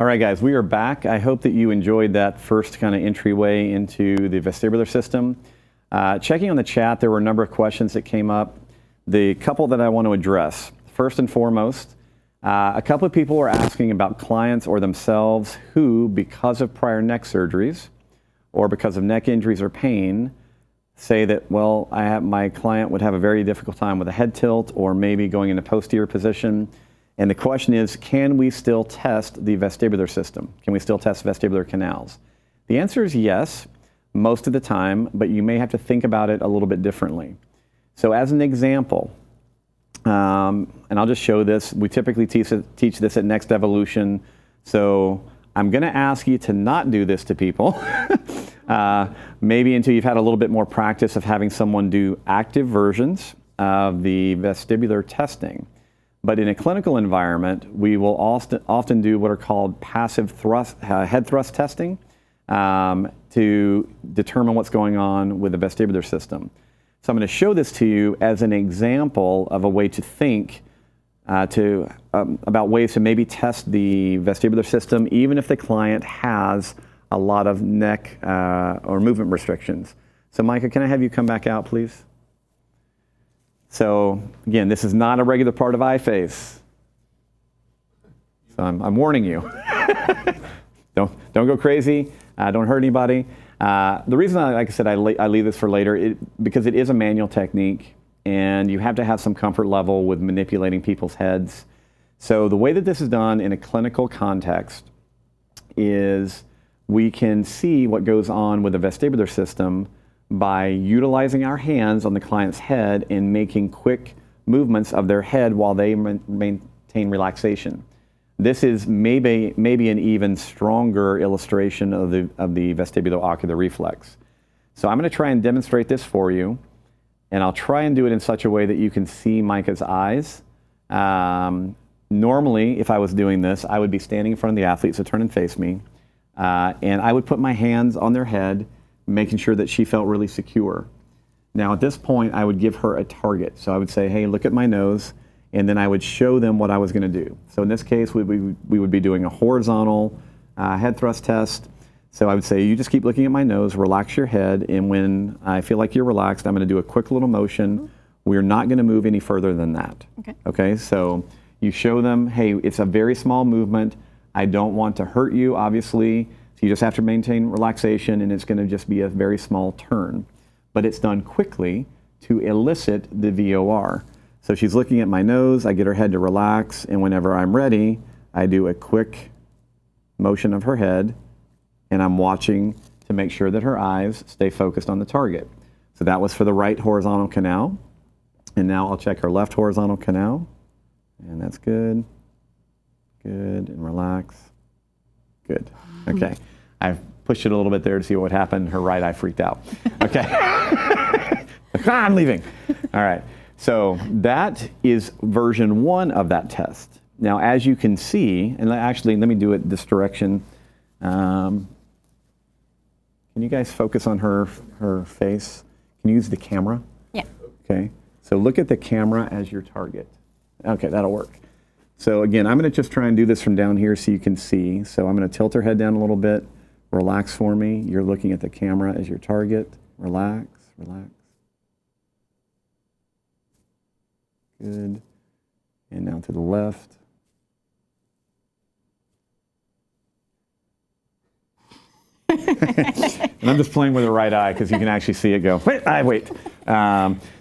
All right, guys, we are back. I hope that you enjoyed that first kind of entryway into the vestibular system. Checking on the chat, there were a number of questions that came up. The couple that I want to address, first and foremost, a couple of people were asking about clients or themselves who, because of prior neck surgeries or because of neck injuries or pain, say that, well, my client would have a very difficult time with a head tilt or maybe going in a posterior position. And the question is, can we still test the vestibular system? Can we still test vestibular canals? The answer is yes, most of the time, but you may have to think about it a little bit differently. So as an example, and I'll just show this, we typically teach this at Next Evolution, so I'm gonna ask you to not do this to people, maybe until you've had a little bit more practice of having someone do active versions of the vestibular testing. But in a clinical environment, we will often do what are called passive head thrust testing to determine what's going on with the vestibular system. So I'm going to show this to you as an example of a way to think about ways to maybe test the vestibular system, even if the client has a lot of neck or movement restrictions. So Micah, can I have you come back out, please? So again, this is not a regular part of iFace. So I'm warning you. Don't go crazy. Don't hurt anybody. The reason, like I said, I leave this for later, because it is a manual technique, and you have to have some comfort level with manipulating people's heads. So the way that this is done in a clinical context is we can see what goes on with the vestibular system by utilizing our hands on the client's head and making quick movements of their head while they maintain relaxation. This is maybe an even stronger illustration of the vestibulo-ocular reflex. So I'm going to try and demonstrate this for you, and I'll try and do it in such a way that you can see Micah's eyes. Normally, if I was doing this, I would be standing in front of the athlete, so turn and face me, and I would put my hands on their head, making sure that she felt really secure. Now at this point, I would give her a target. So I would say, hey, look at my nose, and then I would show them what I was gonna do. So in this case, we would be doing a horizontal head thrust test. So I would say, you just keep looking at my nose, relax your head, and when I feel like you're relaxed, I'm gonna do a quick little motion. We're not gonna move any further than that. Okay, so you show them, hey, it's a very small movement. I don't want to hurt you, obviously. So you just have to maintain relaxation, and it's going to just be a very small turn. But it's done quickly to elicit the VOR. So she's looking at my nose, I get her head to relax, and whenever I'm ready, I do a quick motion of her head, and I'm watching to make sure that her eyes stay focused on the target. So that was for the right horizontal canal. And now I'll check her left horizontal canal, and that's good. Good, and relax. Good. Okay. I've pushed it a little bit there to see what would happen. Her right eye freaked out. Okay. I'm leaving. All right. So that is version 1 of that test. Now, as you can see, and actually, let me do it this direction. Can you guys focus on her face? Can you use the camera? Yeah. Okay. So look at the camera as your target. Okay, that'll work. So again, I'm going to just try and do this from down here so you can see. So I'm going to tilt her head down a little bit. Relax for me. You're looking at the camera as your target. Relax, relax. Good. And now to the left. And I'm just playing with the right eye because you can actually see it go, wait.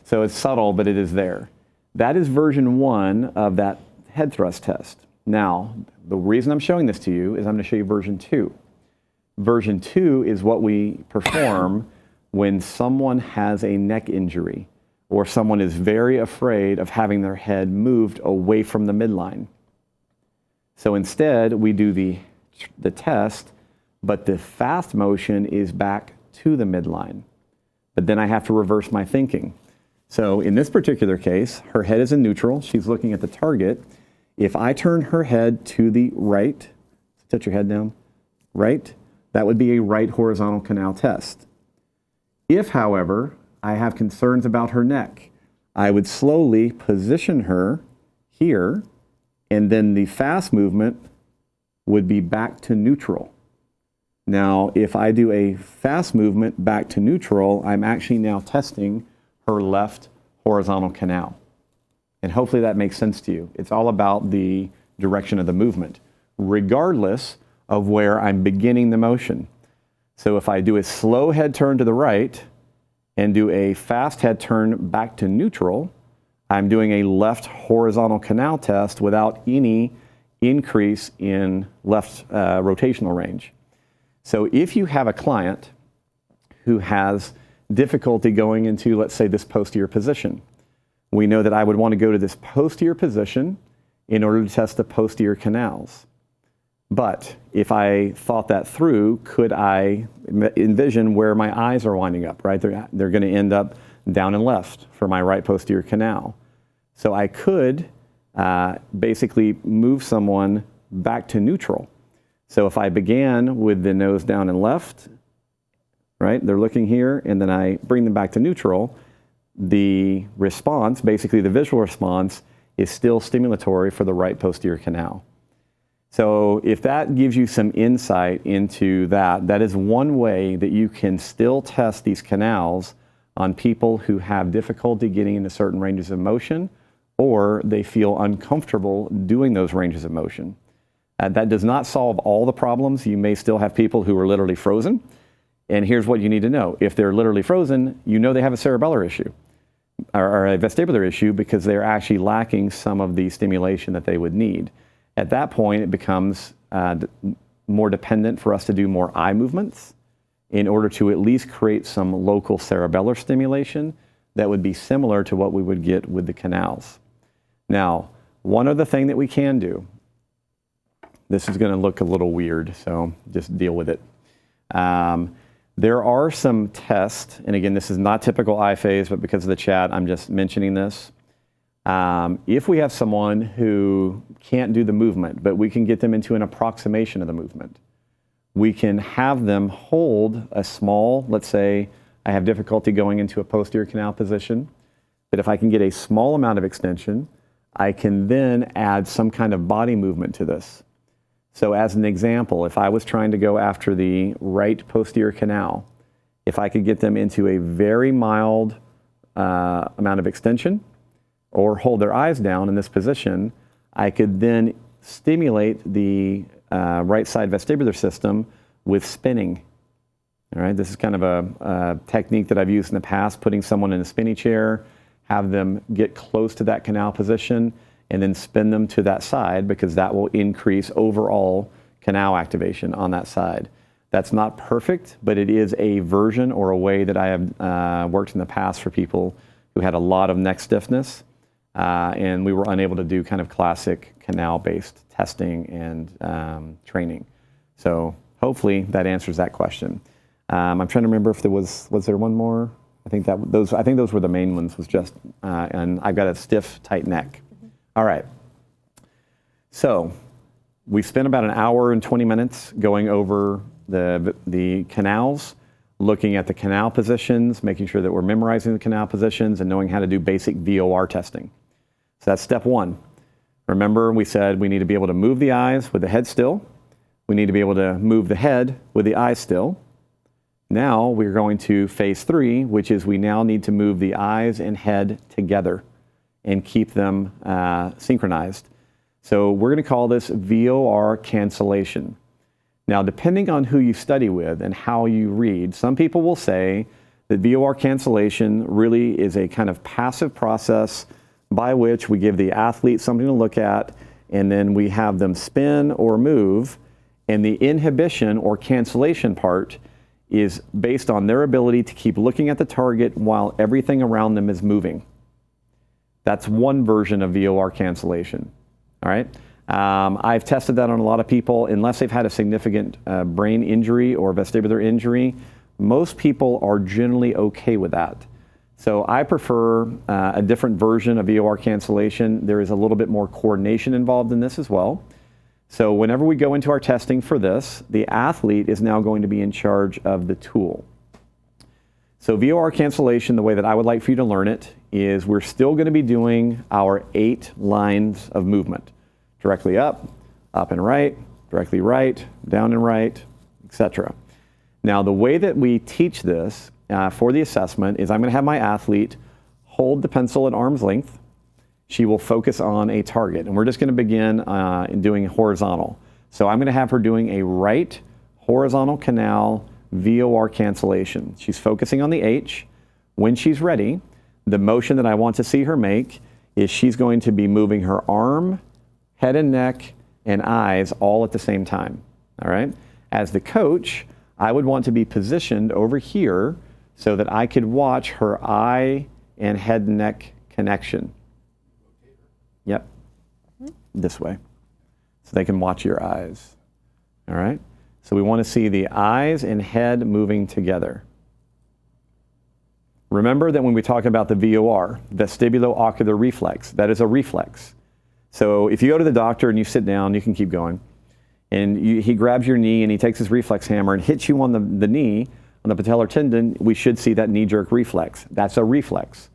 So it's subtle, but it is there. That is version 1 of that head thrust test. Now, the reason I'm showing this to you is I'm going to show you version 2. Version 2 is what we perform when someone has a neck injury or someone is very afraid of having their head moved away from the midline. So instead, we do the test, but the fast motion is back to the midline. But then I have to reverse my thinking. So in this particular case, her head is in neutral. She's looking at the target. If I turn her head to the right, touch your head down, right, that would be a right horizontal canal test. If, however, I have concerns about her neck, I would slowly position her here, and then the fast movement would be back to neutral. Now, if I do a fast movement back to neutral, I'm actually now testing her left horizontal canal. And hopefully that makes sense to you. It's all about the direction of the movement, regardless of where I'm beginning the motion. So if I do a slow head turn to the right and do a fast head turn back to neutral, I'm doing a left horizontal canal test without any increase in left rotational range. So if you have a client who has difficulty going into, let's say, this posterior position, we know that I would want to go to this posterior position in order to test the posterior canals. But if I thought that through, could I envision where my eyes are winding up, right? They're going to end up down and left for my right posterior canal. So I could basically move someone back to neutral. So if I began with the nose down and left, right, they're looking here, and then I bring them back to neutral, the response, basically the visual response, is still stimulatory for the right posterior canal. So if that gives you some insight into that, that is one way that you can still test these canals on people who have difficulty getting into certain ranges of motion, or they feel uncomfortable doing those ranges of motion. That does not solve all the problems. You may still have people who are literally frozen. And here's what you need to know. If they're literally frozen, you know they have a cerebellar issue or a vestibular issue because they're actually lacking some of the stimulation that they would need. At that point, it becomes more dependent for us to do more eye movements in order to at least create some local cerebellar stimulation that would be similar to what we would get with the canals. Now, one other thing that we can do, this is going to look a little weird, so just deal with it. There are some tests, and again, this is not typical eye phase, but because of the chat, I'm just mentioning this. If we have someone who can't do the movement, but we can get them into an approximation of the movement, we can have them hold a small, let's say I have difficulty going into a posterior canal position, but if I can get a small amount of extension, I can then add some kind of body movement to this. So as an example, if I was trying to go after the right posterior canal, if I could get them into a very mild amount of extension or hold their eyes down in this position, I could then stimulate the right side vestibular system with spinning. All right, this is kind of a technique that I've used in the past, putting someone in a spinny chair, have them get close to that canal position, and then spin them to that side because that will increase overall canal activation on that side. That's not perfect, but it is a version or a way that I have worked in the past for people who had a lot of neck stiffness, and we were unable to do kind of classic canal-based testing and training. So hopefully that answers that question. I'm trying to remember if there was there one more? I think those were the main ones, was just, and I've got a stiff, tight neck. All right, so we spent about an hour and 20 minutes going over the canals, looking at the canal positions, making sure that we're memorizing the canal positions and knowing how to do basic VOR testing. So that's step one. Remember, we said we need to be able to move the eyes with the head still. We need to be able to move the head with the eyes still. Now we're going to phase 3, which is we now need to move the eyes and head together and keep them synchronized. So we're going to call this VOR cancellation. Now, depending on who you study with and how you read, some people will say that VOR cancellation really is a kind of passive process by which we give the athlete something to look at, and then we have them spin or move, and the inhibition or cancellation part is based on their ability to keep looking at the target while everything around them is moving. That's one version of VOR cancellation, all right? I've tested that on a lot of people. Unless they've had a significant brain injury or vestibular injury, most people are generally okay with that. So I prefer a different version of VOR cancellation. There is a little bit more coordination involved in this as well. So whenever we go into our testing for this, the athlete is now going to be in charge of the tool. So VOR cancellation, the way that I would like for you to learn it, is we're still going to be doing our 8 lines of movement. Directly up, up and right, directly right, down and right, etc. Now, the way that we teach this for the assessment is I'm going to have my athlete hold the pencil at arm's length. She will focus on a target, and we're just going to begin in doing horizontal. So I'm going to have her doing a right horizontal canal VOR cancellation. She's focusing on the H. When she's ready, the motion that I want to see her make is she's going to be moving her arm, head and neck, and eyes all at the same time. All right? As the coach, I would want to be positioned over here so that I could watch her eye and head and neck connection. Yep. This way. So they can watch your eyes. All right? So we want to see the eyes and head moving together. Remember that when we talk about the VOR, vestibulo-ocular reflex, that is a reflex. So if you go to the doctor and you sit down, you can keep going, and he grabs your knee and he takes his reflex hammer and hits you on the knee, on the patellar tendon, we should see that knee-jerk reflex. That's a reflex.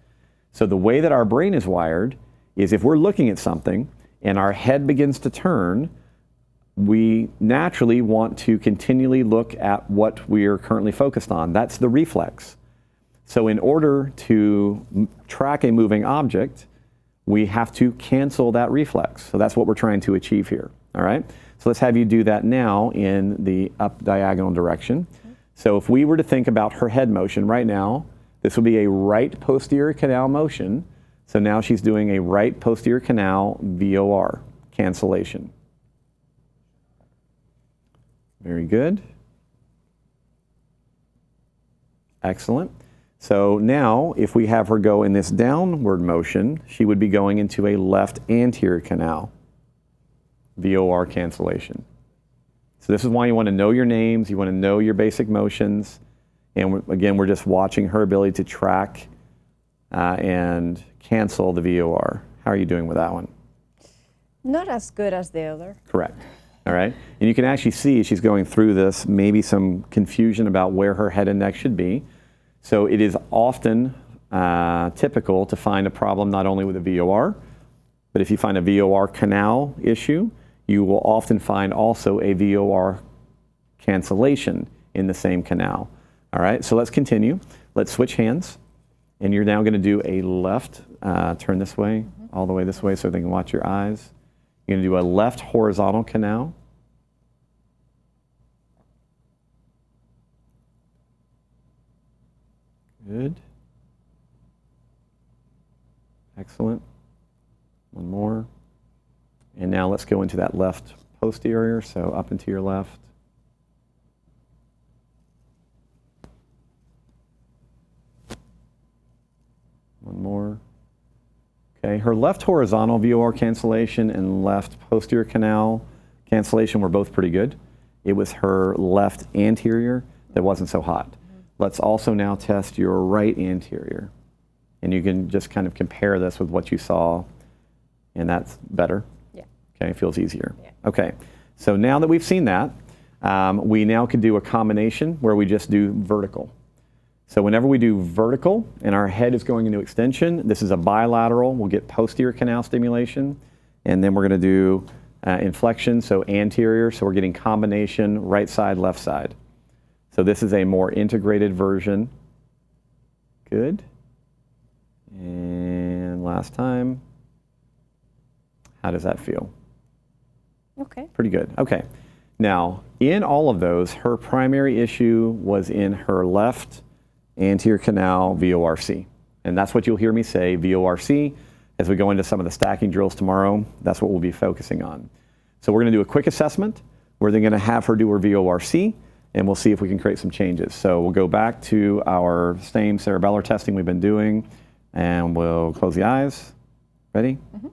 So the way that our brain is wired is if we're looking at something and our head begins to turn, we naturally want to continually look at what we are currently focused on. That's the reflex. So in order to track a moving object, we have to cancel that reflex. So that's what we're trying to achieve here. All right? So let's have you do that now in the up diagonal direction. So if we were to think about her head motion right now, this would be a right posterior canal motion. So now she's doing a right posterior canal VOR cancellation. Very good. Excellent. So now, if we have her go in this downward motion, she would be going into a left anterior canal, VOR cancellation. So this is why you want to know your names, you want to know your basic motions, and again, we're just watching her ability to track and cancel the VOR. How are you doing with that one? Not as good as the other. Correct. All right. And you can actually see she's going through this, maybe some confusion about where her head and neck should be. So it is often typical to find a problem not only with a VOR, but if you find a VOR canal issue, you will often find also a VOR cancellation in the same canal. All right, so let's continue. Let's switch hands. And you're now going to do a left, turn this way, all the way this way so they can watch your eyes. You're going to do a left horizontal canal. Good. Excellent. One more. And now let's go into that left posterior, so up into your left. One more. Okay, her left horizontal VOR cancellation and left posterior canal cancellation were both pretty good. It was her left anterior that wasn't so hot. Let's also now test your right anterior. And you can just kind of compare this with what you saw, and that's better. Yeah. Okay, feels easier. Yeah. Okay, so now that we've seen that, we now can do a combination where we just do vertical. So whenever we do vertical and our head is going into extension, this is a bilateral. We'll get posterior canal stimulation, and then we're going to do inflection, so anterior. So we're getting combination right side, left side. So this is a more integrated version. Good. And last time. How does that feel? Okay. Pretty good. Okay. Now, in all of those, her primary issue was in her left anterior canal VORC. And that's what you'll hear me say, VORC. As we go into some of the stacking drills tomorrow, that's what we'll be focusing on. So we're going to do a quick assessment. We're then going to have her do her VORC, and we'll see if we can create some changes. So we'll go back to our same cerebellar testing we've been doing, and we'll close the eyes. Ready? Mm-hmm.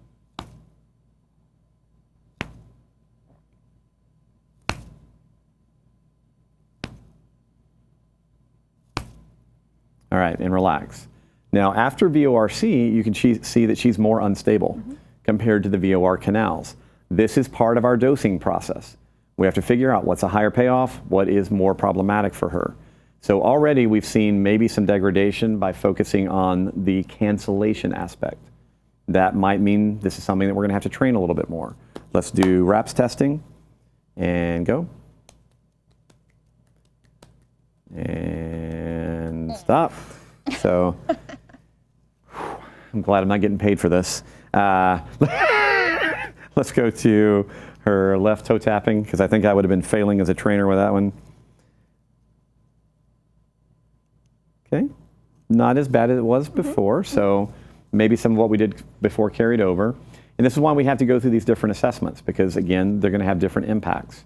All right, and relax. Now, after VORC, you can see that she's more unstable compared to the VOR canals. This is part of our dosing process. We have to figure out what's a higher payoff, what is more problematic for her. So already we've seen maybe some degradation by focusing on the cancellation aspect. That might mean this is something that we're going to have to train a little bit more. Let's do RAPS testing, And go. And stop. So I'm glad I'm not getting paid for this. Let's go to her left toe tapping, because I think I would have been failing as a trainer with that one. Okay, not as bad as it was before, so maybe some of what we did before carried over. And this is why we have to go through these different assessments, because again, they're going to have different impacts.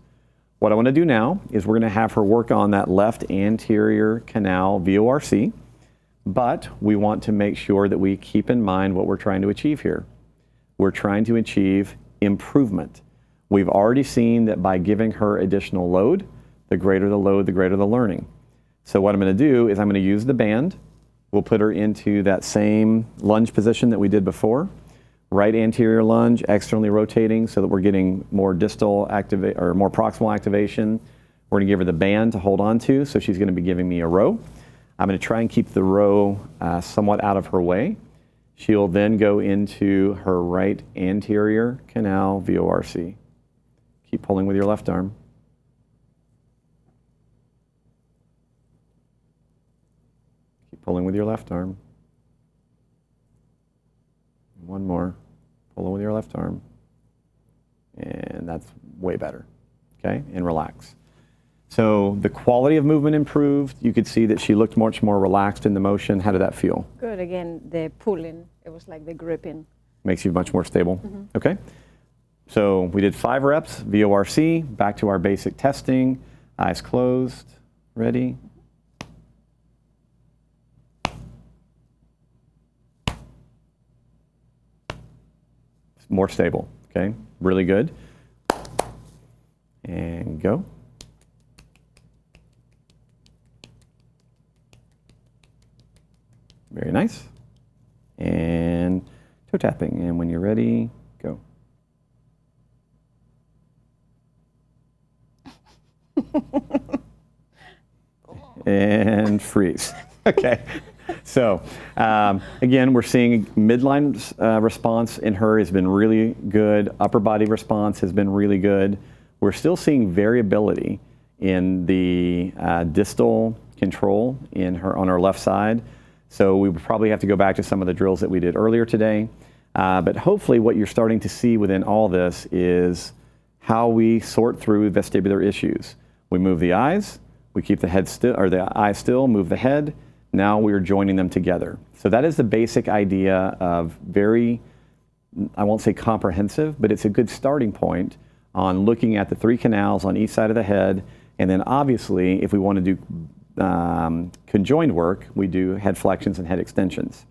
What I want to do now is we're going to have her work on that left anterior canal VORC, but we want to make sure that we keep in mind what we're trying to achieve here. We're trying to achieve improvement. We've already seen that by giving her additional load, the greater the load, the greater the learning. So what I'm going to do is I'm going to use the band. We'll put her into that same lunge position that we did before. Right anterior lunge, externally rotating so that we're getting more distal activate or more proximal activation. We're going to give her the band to hold on to, so she's going to be giving me a row. I'm going to try and keep the row somewhat out of her way. She'll then go into her right anterior canal VORC. Keep pulling with your left arm. Keep pulling with your left arm. One more. Pull with your left arm. And that's way better. Okay? And relax. So the quality of movement improved. You could see that she looked much more relaxed in the motion. How did that feel? Good. Again, the pulling, it was like the gripping. Makes you much more stable. Okay. So we did 5 reps, VORC, back to our basic testing. Eyes closed. Ready? More stable. Okay. Really good. And go. Very nice. And toe tapping. And when you're ready, go. And freeze. Okay. So again, we're seeing midline response in her has been really good. Upper body response has been really good. We're still seeing variability in the distal control in her on her left side. So we would probably have to go back to some of the drills that we did earlier today. But hopefully what you're starting to see within all this is how we sort through vestibular issues. We move the eyes, we keep the head still, or the eye still, move the head. Now we're joining them together. So that is the basic idea of very, I won't say comprehensive, but it's a good starting point on looking at the 3 canals on each side of the head. And then obviously, if we want to do conjoined work, we do head flexions and head extensions.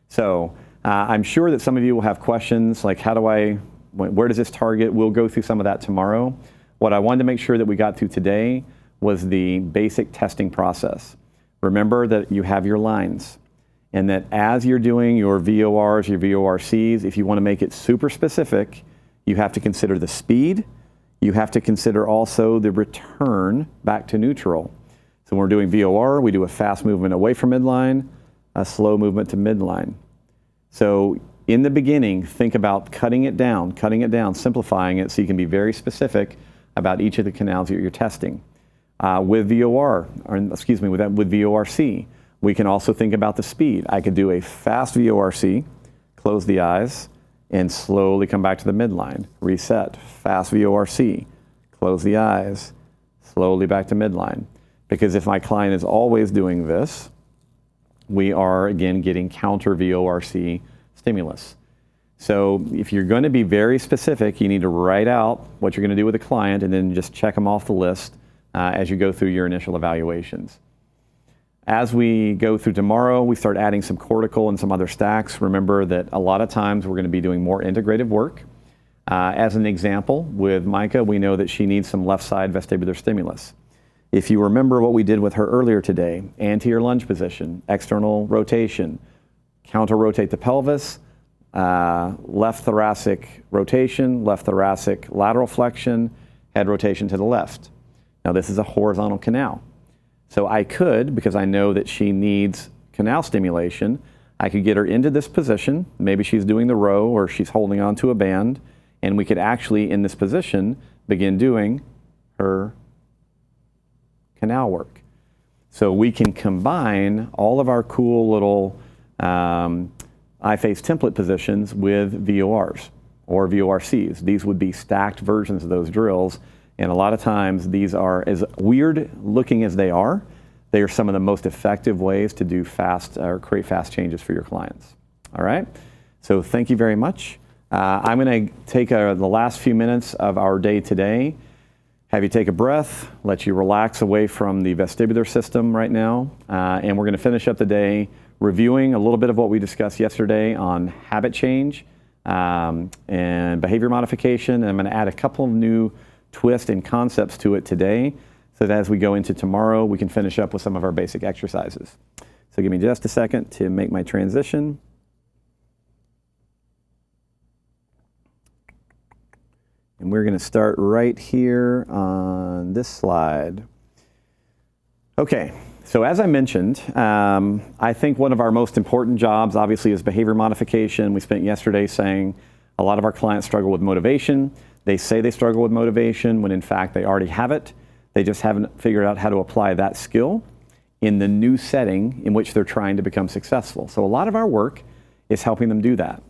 So I'm sure that some of you will have questions like, where does this target? We'll go through some of that tomorrow. What I wanted to make sure that we got through today was the basic testing process. Remember that you have your lines, and that as you're doing your VORs, your VORCs, if you want to make it super specific, you have to consider the speed. You have to consider also the return back to neutral. So when we're doing VOR, we do a fast movement away from midline, a slow movement to midline. So in the beginning, think about cutting it down, simplifying it so you can be very specific about each of the canals that you're testing. With VOR, with VORC, we can also think about the speed. I could do a fast VORC, close the eyes, and slowly come back to the midline. Reset, fast VORC, close the eyes, slowly back to midline. Because if my client is always doing this, we are again getting counter VORC stimulus. So if you're going to be very specific, you need to write out what you're going to do with a client and then just check them off the list as you go through your initial evaluations. As we go through tomorrow, we start adding some cortical and some other stacks. Remember that a lot of times we're going to be doing more integrative work. As an example, with Micah, we know that she needs some left side vestibular stimulus. If you remember what we did with her earlier today, anterior lunge position, external rotation, counter rotate the pelvis, left thoracic rotation, left thoracic lateral flexion, head rotation to the left. Now this is a horizontal canal. So I could, because I know that she needs canal stimulation, I could get her into this position. Maybe she's doing the row or she's holding onto a band, and we could actually, in this position, begin doing her canal work. So we can combine all of our cool little iFace template positions with VORs or VORCs. These would be stacked versions of those drills. And a lot of times these are, as weird looking as they are some of the most effective ways to do fast or create fast changes for your clients. All right. So thank you very much. I'm going to take the last few minutes of our day today, have you take a breath, let you relax away from the vestibular system right now, and we're going to finish up the day reviewing a little bit of what we discussed yesterday on habit change and behavior modification. And I'm going to add a couple of new twists and concepts to it today so that as we go into tomorrow, we can finish up with some of our basic exercises. So give me just a second to make my transition. And we're going to start right here on this slide. Okay, so as I mentioned, I think one of our most important jobs obviously is behavior modification. We spent yesterday saying a lot of our clients struggle with motivation. They say they struggle with motivation when in fact they already have it. They just haven't figured out how to apply that skill in the new setting in which they're trying to become successful. So a lot of our work is helping them do that.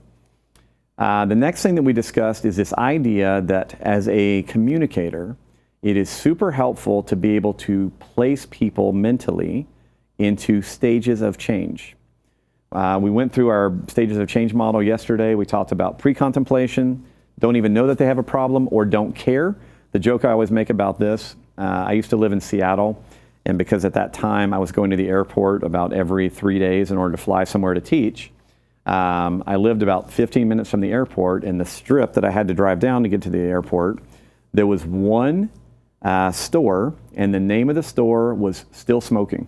The next thing that we discussed is this idea that as a communicator, it is super helpful to be able to place people mentally into stages of change. We went through our stages of change model yesterday. We talked about pre-contemplation, don't even know that they have a problem or don't care. The joke I always make about this, I used to live in Seattle, and because at that time I was going to the airport about every 3 days in order to fly somewhere to teach, I lived about 15 minutes from the airport, and the strip that I had to drive down to get to the airport, there was one store, and the name of the store was Still Smoking.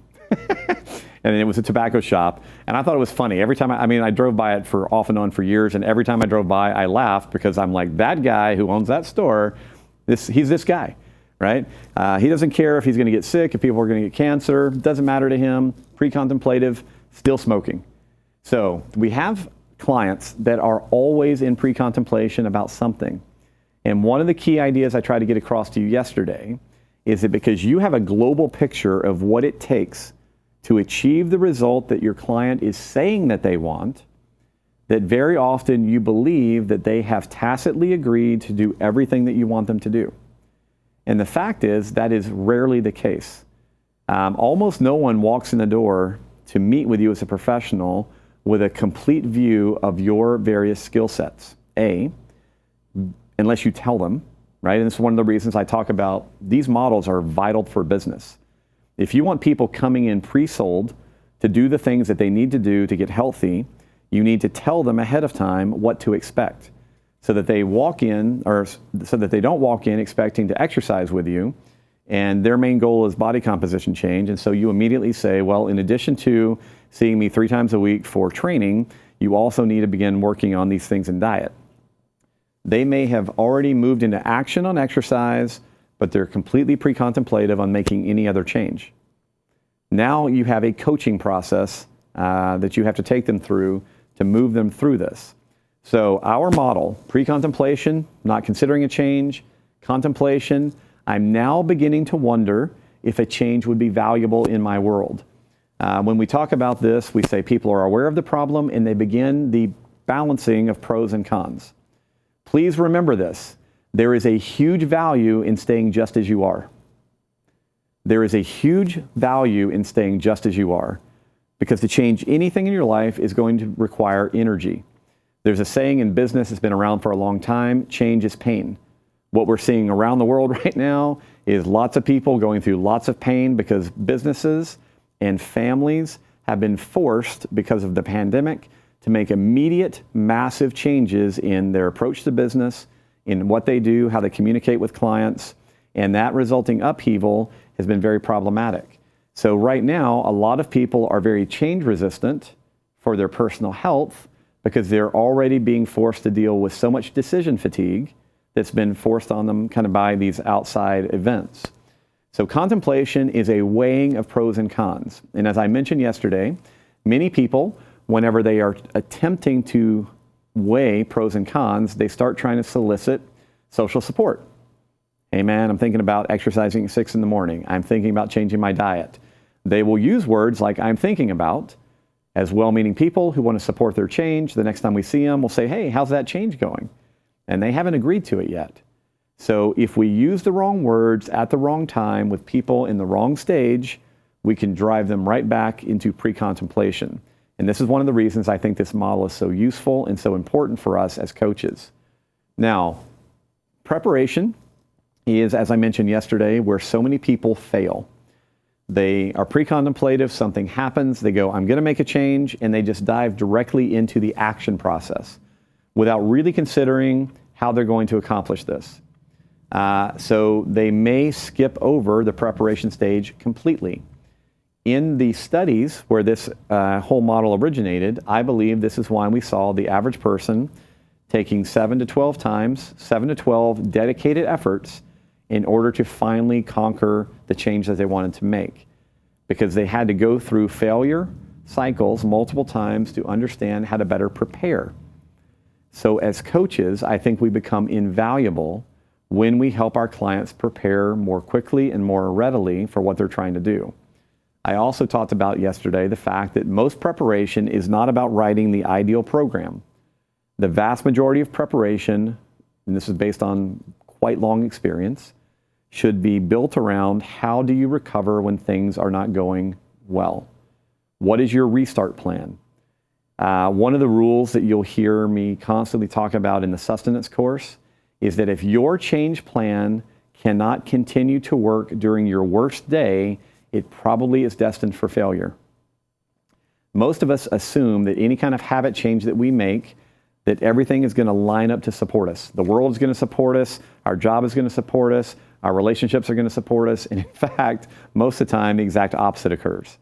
And it was a tobacco shop, and I thought it was funny. Every time, I drove by it for off and on for years, and every time I drove by, I laughed because I'm like, that guy who owns that store, he's this guy, right? He doesn't care if he's going to get sick, if people are going to get cancer, doesn't matter to him, pre-contemplative, still smoking. So we have clients that are always in pre-contemplation about something. And one of the key ideas I tried to get across to you yesterday is that because you have a global picture of what it takes to achieve the result that your client is saying that they want, that very often you believe that they have tacitly agreed to do everything that you want them to do. And the fact is, that is rarely the case. Almost no one walks in the door to meet with you as a professional with a complete view of your various skill sets. Unless you tell them, right? And this is one of the reasons I talk about these models are vital for business. If you want people coming in pre-sold to do the things that they need to do to get healthy, you need to tell them ahead of time what to expect so that they walk in, or so that they don't walk in expecting to exercise with you and their main goal is body composition change. And so you immediately say, well, in addition to seeing me 3 times a week for training, you also need to begin working on these things in diet. They may have already moved into action on exercise, but they're completely pre-contemplative on making any other change. Now you have a coaching process that you have to take them through to move them through this. So our model, pre-contemplation, not considering a change, contemplation, I'm now beginning to wonder if a change would be valuable in my world. When we talk about this, we say people are aware of the problem and they begin the balancing of pros and cons. Please remember this. There is a huge value in staying just as you are. There is a huge value in staying just as you are, because to change anything in your life is going to require energy. There's a saying in business that's been around for a long time, change is pain. What we're seeing around the world right now is lots of people going through lots of pain because businesses and families have been forced, because of the pandemic, to make immediate, massive changes in their approach to business, in what they do, how they communicate with clients, and that resulting upheaval has been very problematic. So right now, a lot of people are very change resistant for their personal health because they're already being forced to deal with so much decision fatigue that's been forced on them kind of by these outside events. So contemplation is a weighing of pros and cons. And as I mentioned yesterday, many people, whenever they are attempting to weigh pros and cons, they start trying to solicit social support. Hey man, I'm thinking about exercising at 6 in the morning. I'm thinking about changing my diet. They will use words like I'm thinking about as well-meaning people who want to support their change. The next time we see them, we'll say, hey, how's that change going? And they haven't agreed to it yet. So if we use the wrong words at the wrong time with people in the wrong stage, we can drive them right back into pre-contemplation. And this is one of the reasons I think this model is so useful and so important for us as coaches. Now, preparation is, as I mentioned yesterday, where so many people fail. They are pre-contemplative, something happens, they go, I'm going to make a change, and they just dive directly into the action process without really considering how they're going to accomplish this. So they may skip over the preparation stage completely. In the studies where this whole model originated, I believe this is why we saw the average person taking 7 to 12 times, 7 to 12 dedicated efforts in order to finally conquer the change that they wanted to make. Because they had to go through failure cycles multiple times to understand how to better prepare. So as coaches, I think we become invaluable when we help our clients prepare more quickly and more readily for what they're trying to do. I also talked about yesterday the fact that most preparation is not about writing the ideal program. The vast majority of preparation, and this is based on quite long experience, should be built around how do you recover when things are not going well? What is your restart plan? One of the rules that you'll hear me constantly talk about in the sustenance course is that if your change plan cannot continue to work during your worst day, it probably is destined for failure. Most of us assume that any kind of habit change that we make, that everything is going to line up to support us. The world is going to support us, our job is going to support us, our relationships are going to support us, and in fact, most of the time, the exact opposite occurs.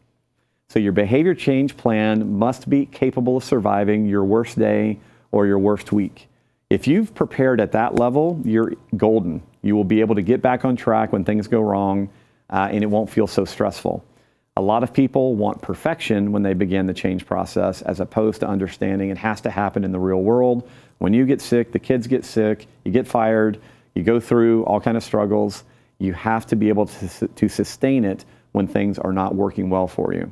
So your behavior change plan must be capable of surviving your worst day or your worst week. If you've prepared at that level, you're golden. You will be able to get back on track when things go wrong, and it won't feel so stressful. A lot of people want perfection when they begin the change process, as opposed to understanding it has to happen in the real world. When you get sick, the kids get sick, you get fired, you go through all kinds of struggles. You have to be able to sustain it when things are not working well for you.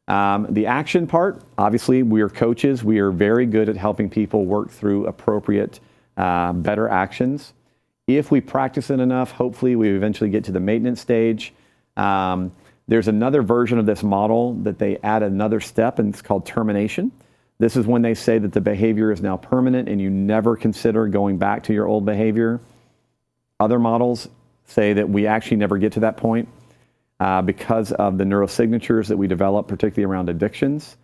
The action part, obviously, we are coaches. We are very good at helping people work through appropriate, better actions. If we practice it enough, hopefully we eventually get to the maintenance stage. There's another version of this model that they add another step, and it's called termination. This is when they say that the behavior is now permanent and you never consider going back to your old behavior. Other models say that we actually never get to that point because of the neurosignatures that we develop, particularly around addictions.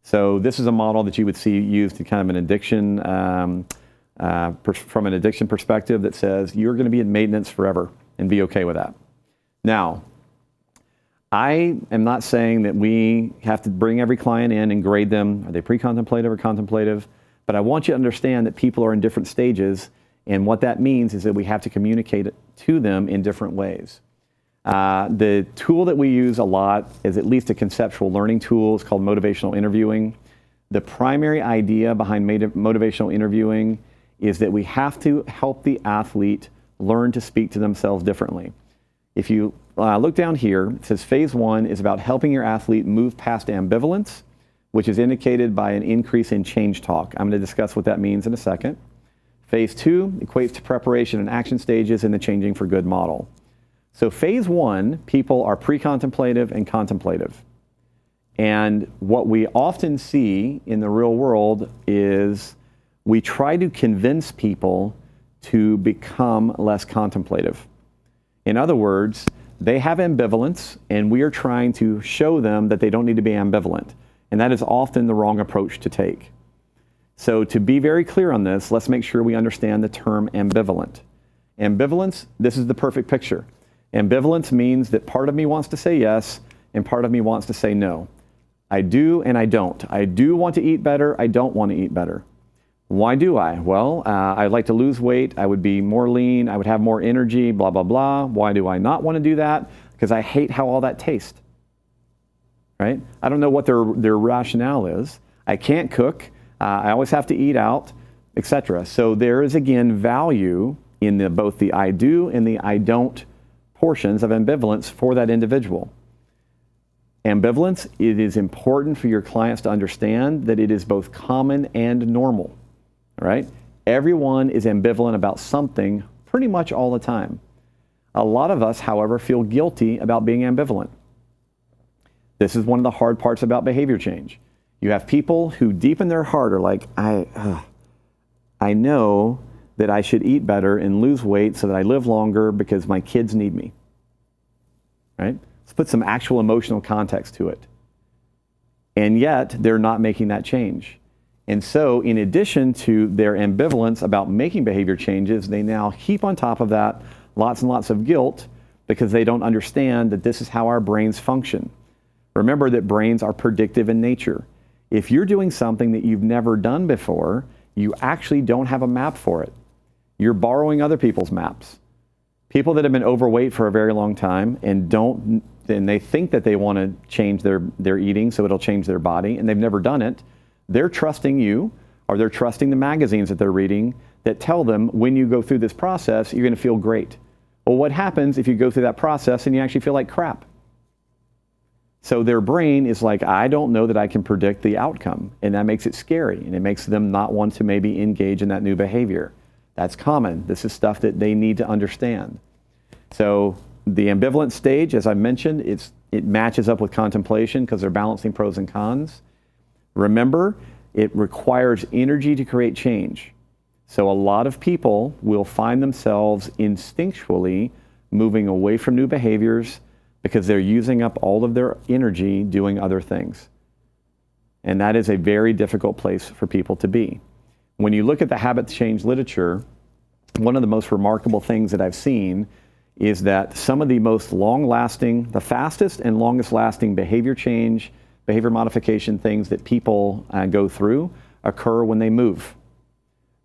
So this is a model that you would see used in kind of an addiction, from an addiction perspective, that says you're going to be in maintenance forever and be okay with that. Now, I am not saying that we have to bring every client in and grade them. Are they pre-contemplative or contemplative? But I want you to understand that people are in different stages, and what that means is that we have to communicate it to them in different ways. The tool that we use a lot is at least a conceptual learning tool. It's called motivational interviewing. The primary idea behind motivational interviewing is that we have to help the athlete learn to speak to themselves differently. If you look down here, it says phase 1 is about helping your athlete move past ambivalence, which is indicated by an increase in change talk. I'm going to discuss what that means in a second. Phase 2 equates to preparation and action stages in the Changing for Good model. So phase 1, people are pre-contemplative and contemplative. And what we often see in the real world is we try to convince people to become less contemplative. In other words, they have ambivalence, and we are trying to show them that they don't need to be ambivalent. And that is often the wrong approach to take. So to be very clear on this, let's make sure we understand the term ambivalent. Ambivalence, this is the perfect picture. Ambivalence means that part of me wants to say yes, and part of me wants to say no. I do and I don't. I do want to eat better, I don't want to eat better. Why do I? Well, I'd like to lose weight, I would be more lean, I would have more energy, blah, blah, blah. Why do I not want to do that? Because I hate how all that tastes, right? I don't know what their rationale is. I can't cook, I always have to eat out, etc. So there is, again, value in both the I do and the I don't portions of ambivalence for that individual. Ambivalence, it is important for your clients to understand that it is both common and normal, right? Everyone is ambivalent about something pretty much all the time. A lot of us, however, feel guilty about being ambivalent. This is one of the hard parts about behavior change. You have people who deep in their heart are like, I know that I should eat better and lose weight so that I live longer because my kids need me, right? Let's put some actual emotional context to it. And yet, they're not making that change. And so, in addition to their ambivalence about making behavior changes, they now heap on top of that lots and lots of guilt because they don't understand that this is how our brains function. Remember that brains are predictive in nature. If you're doing something that you've never done before, you actually don't have a map for it. You're borrowing other people's maps. People that have been overweight for a very long time and they think that they want to change their eating so it'll change their body, and they've never done it, they're trusting you, or they're trusting the magazines that they're reading that tell them when you go through this process, you're going to feel great. Well, what happens if you go through that process and you actually feel like crap? So their brain is like, I don't know that I can predict the outcome, and that makes it scary, and it makes them not want to maybe engage in that new behavior. That's common. This is stuff that they need to understand. So the ambivalent stage, as I mentioned, it matches up with contemplation because they're balancing pros and cons. Remember, it requires energy to create change. So a lot of people will find themselves instinctually moving away from new behaviors because they're using up all of their energy doing other things. And that is a very difficult place for people to be. When you look at the habit change literature, one of the most remarkable things that I've seen is that some of the most long-lasting, the fastest and longest-lasting behavior change, behavior modification things that people go through occur when they move.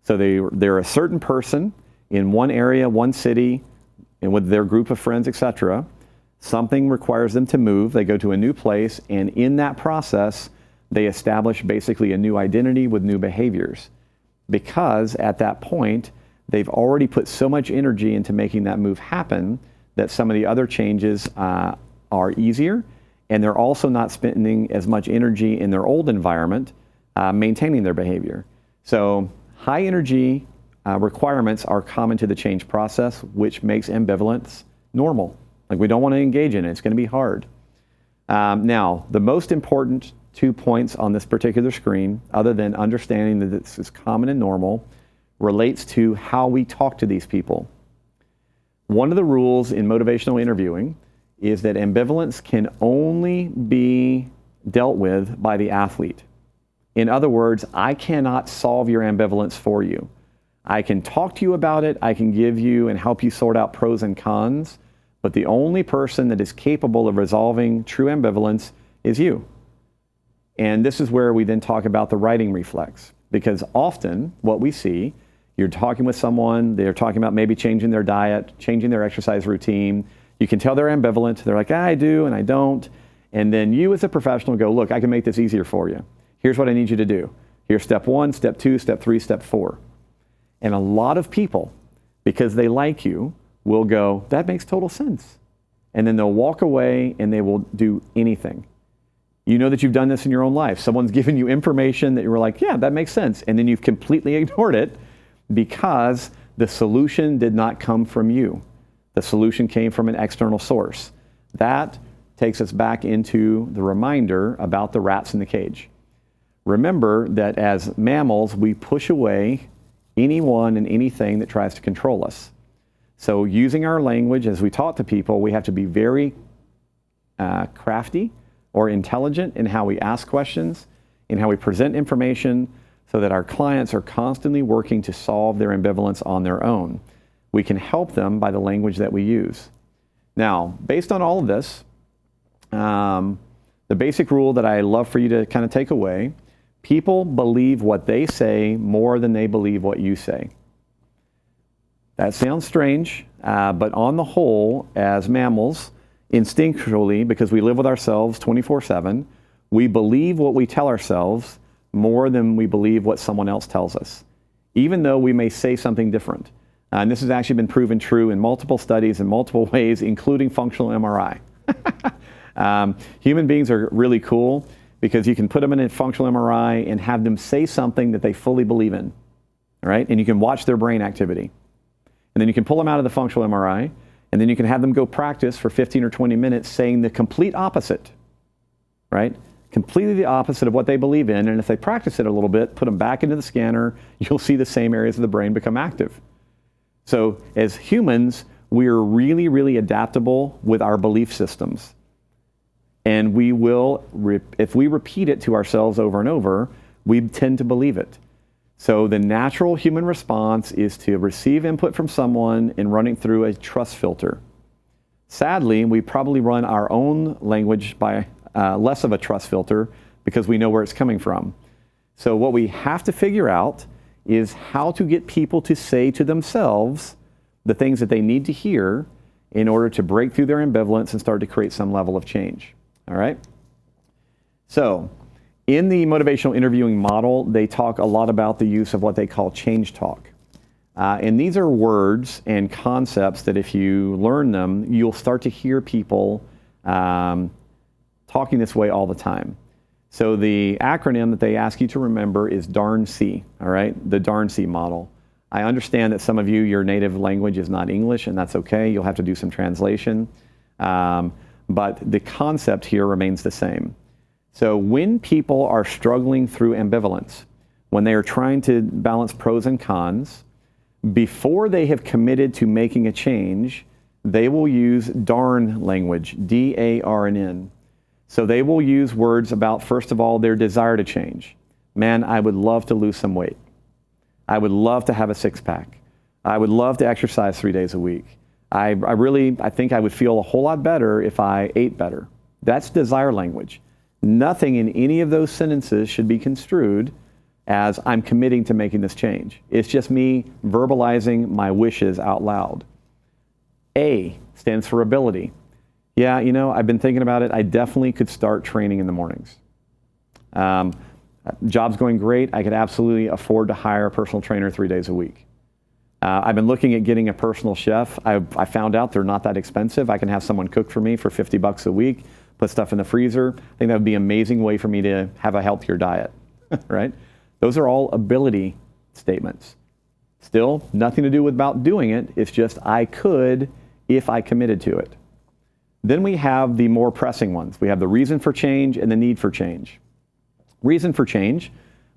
So they're a certain person in one area, one city, and with their group of friends, etc. Something requires them to move. They go to a new place, and in that process, they establish basically a new identity with new behaviors. Because at that point, they've already put so much energy into making that move happen that some of the other changes are easier, and they're also not spending as much energy in their old environment maintaining their behavior. So high energy requirements are common to the change process, which makes ambivalence normal. Like, we don't want to engage in it. It's going to be hard. Now, the most important 2 points on this particular screen, other than understanding that this is common and normal, relates to how we talk to these people. One of the rules in motivational interviewing is that ambivalence can only be dealt with by the athlete. In other words, I cannot solve your ambivalence for you. I can talk to you about it, I can give you and help you sort out pros and cons, but the only person that is capable of resolving true ambivalence is you. And this is where we then talk about the righting reflex, because often what we see, you're talking with someone, they're talking about maybe changing their diet, changing their exercise routine. You can tell they're ambivalent. They're like, I do and I don't. And then you as a professional go, look, I can make this easier for you. Here's what I need you to do. Here's step 1, step 2, step 3, step 4. And a lot of people, because they like you, will go, that makes total sense. And then they'll walk away and they will do anything. You know that you've done this in your own life. Someone's given you information that you were like, yeah, that makes sense. And then you've completely ignored it because the solution did not come from you. The solution came from an external source. That takes us back into the reminder about the rats in the cage. Remember that as mammals, we push away anyone and anything that tries to control us. So using our language, as we talk to people, we have to be very crafty or intelligent in how we ask questions, in how we present information, so that our clients are constantly working to solve their ambivalence on their own. We can help them by the language that we use. Now, based on all of this, the basic rule that I love for you to kind of take away, people believe what they say more than they believe what you say. That sounds strange, but on the whole, as mammals, instinctually, because we live with ourselves 24/7, we believe what we tell ourselves more than we believe what someone else tells us, even though we may say something different. And this has actually been proven true in multiple studies in multiple ways, including functional MRI. Human beings are really cool because you can put them in a functional MRI and have them say something that they fully believe in, right? And you can watch their brain activity. And then you can pull them out of the functional MRI, and then you can have them go practice for 15 or 20 minutes saying the complete opposite, right? Completely the opposite of what they believe in. And if they practice it a little bit, put them back into the scanner, you'll see the same areas of the brain become active. So as humans, we're really, really adaptable with our belief systems. And we will, if we repeat it to ourselves over and over, we tend to believe it. So the natural human response is to receive input from someone and run it through a trust filter. Sadly, we probably run our own language by less of a trust filter because we know where it's coming from. So what we have to figure out is how to get people to say to themselves the things that they need to hear in order to break through their ambivalence and start to create some level of change. All right? So in the motivational interviewing model, they talk a lot about the use of what they call change talk. And these are words and concepts that if you learn them, you'll start to hear people talking this way all the time. So the acronym that they ask you to remember is DARN-C, all right? The DARN-C model. I understand that some of you, your native language is not English, and that's okay. You'll have to do some translation. But the concept here remains the same. So when people are struggling through ambivalence, when they are trying to balance pros and cons, before they have committed to making a change, they will use DARN language, D-A-R-N-N. So they will use words about, first of all, their desire to change. Man, I would love to lose some weight. I would love to have a six-pack. I would love to exercise 3 days a week. I think I would feel a whole lot better if I ate better. That's desire language. Nothing in any of those sentences should be construed as I'm committing to making this change. It's just me verbalizing my wishes out loud. A stands for ability. Yeah, you know, I've been thinking about it. I definitely could start training in the mornings. Job's going great. I could absolutely afford to hire a personal trainer 3 days a week. I've been looking at getting a personal chef. I found out they're not that expensive. I can have someone cook for me for 50 bucks a week, put stuff in the freezer. I think that would be an amazing way for me to have a healthier diet, right? Those are all ability statements. Still, nothing to do with about doing it. It's just I could if I committed to it. Then we have the more pressing ones. We have the reason for change and the need for change. Reason for change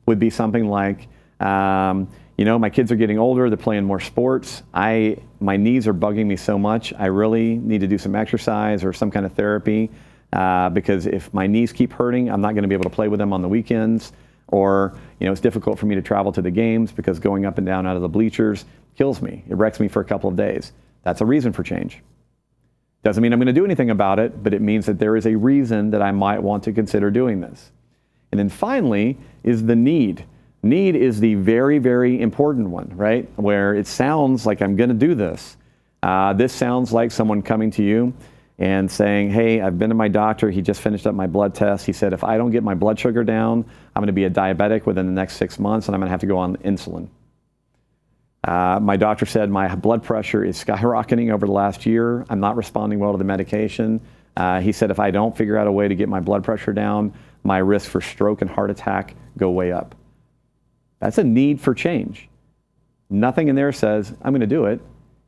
would be something like, you know, my kids are getting older, they're playing more sports. My knees are bugging me so much, I really need to do some exercise or some kind of therapy because if my knees keep hurting, I'm not going to be able to play with them on the weekends. Or, you know, it's difficult for me to travel to the games because going up and down out of the bleachers kills me. It wrecks me for a couple of days. That's a reason for change. Doesn't mean I'm going to do anything about it, but it means that there is a reason that I might want to consider doing this. And then finally is the need. Need is the very, very important one, right? Where it sounds like I'm going to do this. This sounds like someone coming to you and saying, hey, I've been to my doctor. He just finished up my blood test. He said, if I don't get my blood sugar down, I'm going to be a diabetic within the next 6 months, and I'm going to have to go on insulin. My doctor said my blood pressure is skyrocketing over the last year. I'm not responding well to the medication. He said if I don't figure out a way to get my blood pressure down, my risk for stroke and heart attack go way up. That's a need for change. Nothing in there says, I'm going to do it.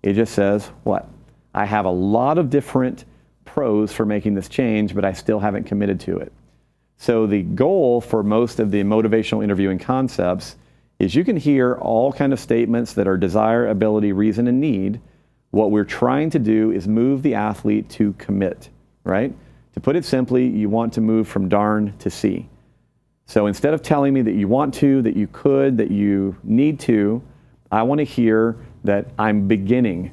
It just says, what? I have a lot of different pros for making this change, but I still haven't committed to it. So the goal for most of the motivational interviewing concepts is you can hear all kind of statements that are desire, ability, reason, and need. What we're trying to do is move the athlete to commit, right? To put it simply, you want to move from darn to see. So instead of telling me that you want to, that you could, that you need to, I want to hear that I'm beginning.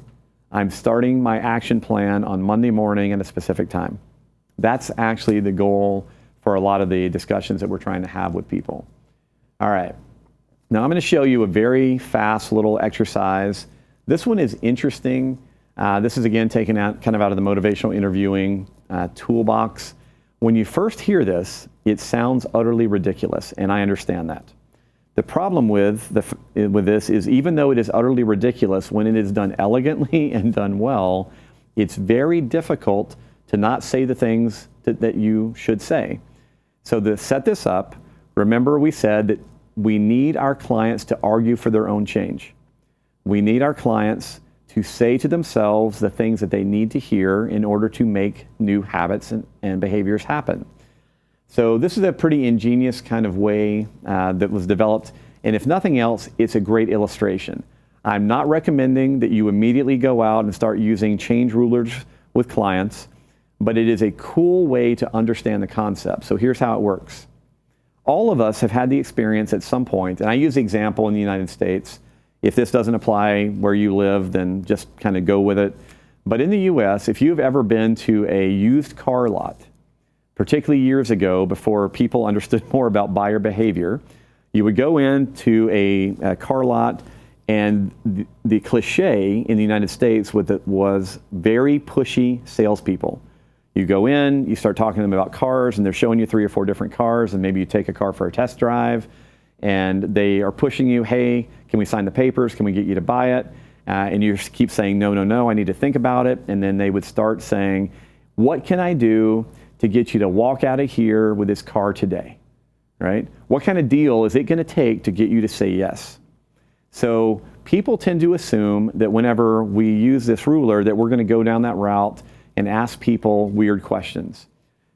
I'm starting my action plan on Monday morning at a specific time. That's actually the goal for a lot of the discussions that we're trying to have with people. All right. Now I'm going to show you a very fast little exercise. This one is interesting. This is again taken out kind of out of the motivational interviewing toolbox. When you first hear this, it sounds utterly ridiculous, and I understand that. The problem with this is, even though it is utterly ridiculous, when it is done elegantly and done well, it's very difficult to not say the things that you should say. So to set this up, remember we said that we need our clients to argue for their own change. We need our clients to say to themselves the things that they need to hear in order to make new habits and behaviors happen. So this is a pretty ingenious kind of way that was developed, and if nothing else, it's a great illustration. I'm not recommending that you immediately go out and start using change rulers with clients, but it is a cool way to understand the concept. So here's how it works. All of us have had the experience at some point, and I use the example in the United States. If this doesn't apply where you live, then just kind of go with it. But in the US, if you've ever been to a used car lot, particularly years ago, before people understood more about buyer behavior, you would go into a car lot, and the cliche in the United States was very pushy salespeople. You go in, you start talking to them about cars, and they're showing you 3 or 4 different cars, and maybe you take a car for a test drive, and they are pushing you, hey, can we sign the papers? Can we get you to buy it? And you keep saying, no, no, no, I need to think about it. And then they would start saying, what can I do to get you to walk out of here with this car today, right? What kind of deal is it going to take to get you to say yes? So people tend to assume that whenever we use this ruler that we're going to go down that route and ask people weird questions.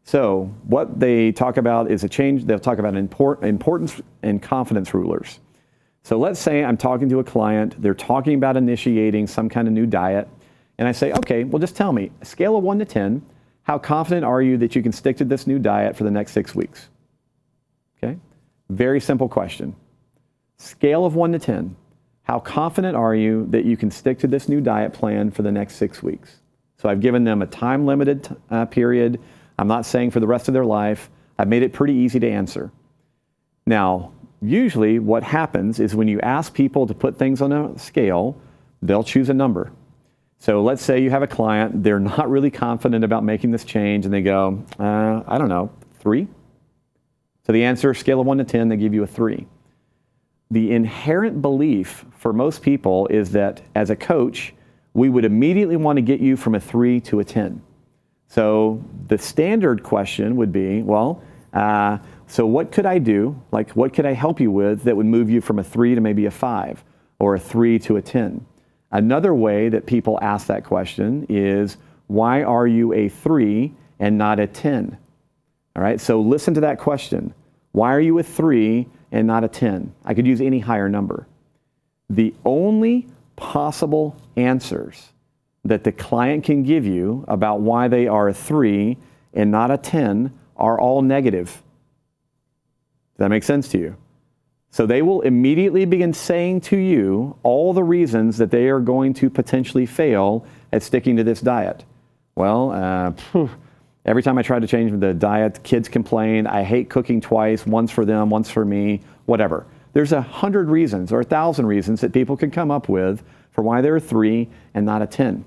So what they talk about is they'll talk about importance and confidence rulers. So let's say I'm talking to a client, they're talking about initiating some kind of new diet, and I say, okay, well just tell me, a scale of 1 to 10, how confident are you that you can stick to this new diet for the next 6 weeks? Okay, very simple question. Scale of 1 to 10, how confident are you that you can stick to this new diet plan for the next 6 weeks? So I've given them a time-limited period. I'm not saying for the rest of their life. I've made it pretty easy to answer. Now, usually what happens is when you ask people to put things on a scale, they'll choose a number. So let's say you have a client, they're not really confident about making this change, and they go, I don't know, 3? So the answer, scale of 1 to 10, they give you a 3. The inherent belief for most people is that as a coach, we would immediately want to get you from a 3 to a 10. So the standard question would be, well, so what could I do? Like, what could I help you with that would move you from a 3 to maybe a 5, or a 3 to a 10? Another way that people ask that question is, why are you a 3 and not a 10? All right, so listen to that question. Why are you a 3 and not a 10? I could use any higher number. The only possible answers that the client can give you about why they are a 3 and not a 10 are all negative. Does that make sense to you? So they will immediately begin saying to you all the reasons that they are going to potentially fail at sticking to this diet. Well, every time I try to change the diet, kids complain. I hate cooking twice, once for them, once for me, whatever. There's 100 reasons or 1,000 reasons that people can come up with for why they're a 3 and not a 10.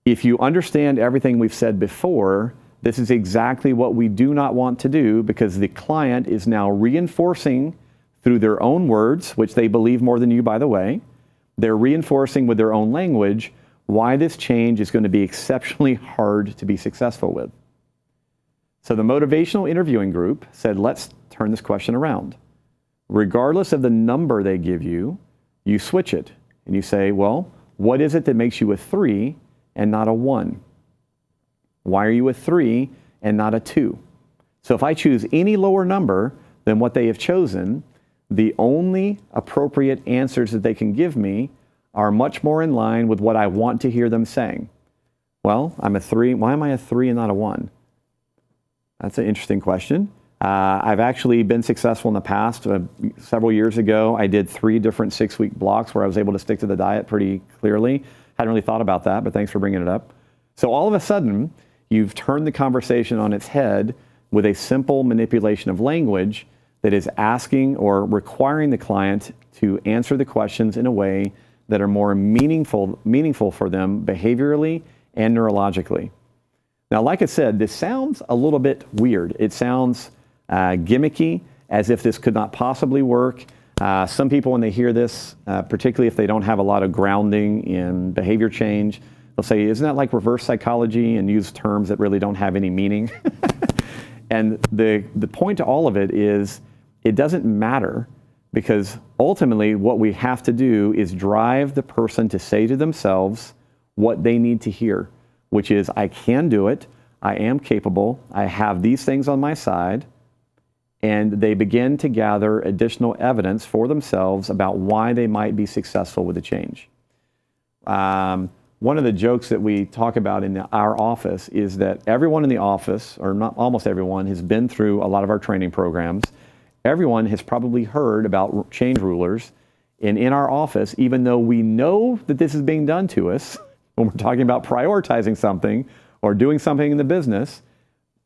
If you understand everything we've said before, this is exactly what we do not want to do, because the client is now reinforcing through their own words, which they believe more than you, by the way. They're reinforcing with their own language why this change is going to be exceptionally hard to be successful with. So the motivational interviewing group said, let's turn this question around. Regardless of the number they give you, you switch it and you say, well, what is it that makes you a 3 and not a 1? Why are you a 3 and not a 2? So if I choose any lower number than what they have chosen, the only appropriate answers that they can give me are much more in line with what I want to hear them saying. Well, I'm a 3. Why am I a 3 and not a 1? That's an interesting question. I've actually been successful in the past. Several years ago, I did 3 different 6-week blocks where I was able to stick to the diet pretty clearly. Hadn't really thought about that, but thanks for bringing it up. So all of a sudden, you've turned the conversation on its head with a simple manipulation of language that is asking or requiring the client to answer the questions in a way that are more meaningful for them behaviorally and neurologically. Now, like I said, this sounds a little bit weird. It sounds gimmicky, as if this could not possibly work. Some people, when they hear this, particularly if they don't have a lot of grounding in behavior change, they'll say, isn't that like reverse psychology, and use terms that really don't have any meaning. And the point to all of it is it doesn't matter, because ultimately what we have to do is drive the person to say to themselves what they need to hear, which is, I can do it, I am capable, I have these things on my side, and they begin to gather additional evidence for themselves about why they might be successful with the change. One of the jokes that we talk about in our office is that everyone in the office, or not almost everyone, has been through a lot of our training programs. Everyone has probably heard about change rulers. And in our office, even though we know that this is being done to us, when we're talking about prioritizing something or doing something in the business,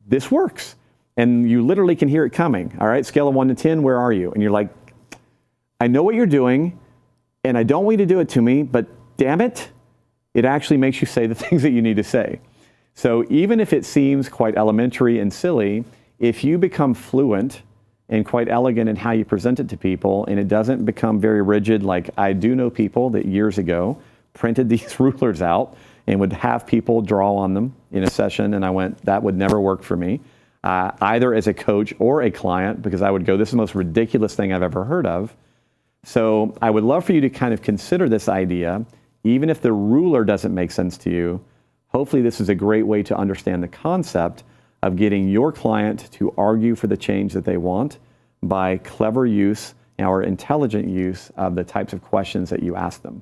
this works. And you literally can hear it coming. All right, scale of 1 to 10, where are you? And you're like, I know what you're doing, and I don't want you to do it to me, but damn it, it actually makes you say the things that you need to say. So even if it seems quite elementary and silly, if you become fluent and quite elegant in how you present it to people, and it doesn't become very rigid, like I do know people that years ago printed these rulers out and would have people draw on them in a session, and I went, that would never work for me, either as a coach or a client, because I would go, this is the most ridiculous thing I've ever heard of. So I would love for you to kind of consider this idea. Even if the ruler doesn't make sense to you, hopefully this is a great way to understand the concept of getting your client to argue for the change that they want by clever use or intelligent use of the types of questions that you ask them.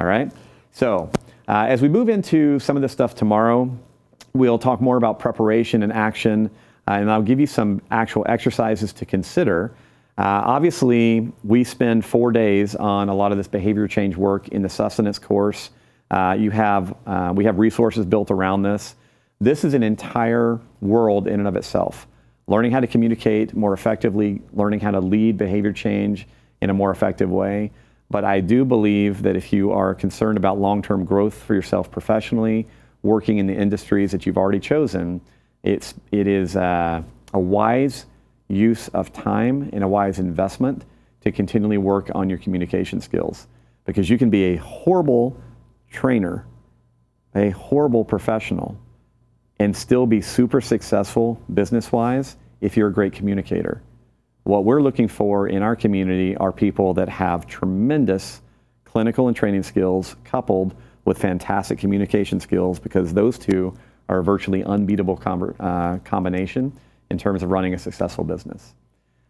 All right? So as we move into some of this stuff tomorrow, we'll talk more about preparation and action, and I'll give you some actual exercises to consider. Obviously, we spend 4 days on a lot of this behavior change work in the sustenance course. We have resources built around this. This is an entire world in and of itself. Learning how to communicate more effectively, learning how to lead behavior change in a more effective way. But I do believe that if you are concerned about long-term growth for yourself professionally, working in the industries that you've already chosen, it is a wise use of time and a wise investment to continually work on your communication skills, because you can be a horrible trainer, a horrible professional, and still be super successful business-wise if you're a great communicator. What we're looking for in our community are people that have tremendous clinical and training skills coupled with fantastic communication skills, because those two are a virtually unbeatable combination in terms of running a successful business.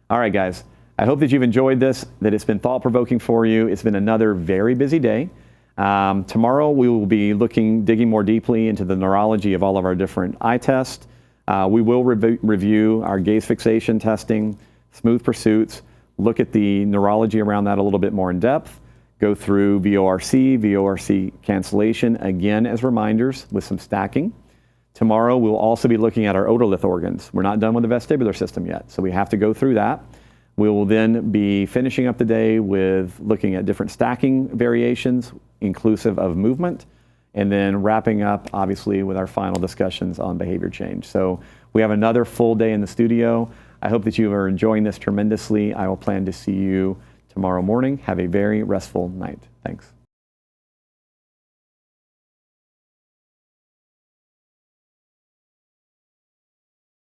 All right, guys, I hope that you've enjoyed this, that it's been thought-provoking for you. It's been another very busy day. Tomorrow we will be digging more deeply into the neurology of all of our different eye tests. We will review our gaze fixation testing, smooth pursuits, look at the neurology around that a little bit more in depth, go through VORC cancellation, again as reminders with some stacking. Tomorrow, we'll also be looking at our otolith organs. We're not done with the vestibular system yet, so we have to go through that. We will then be finishing up the day with looking at different stacking variations, inclusive of movement, and then wrapping up, obviously, with our final discussions on behavior change. So we have another full day in the studio. I hope that you are enjoying this tremendously. I will plan to see you tomorrow morning. Have a very restful night. Thanks.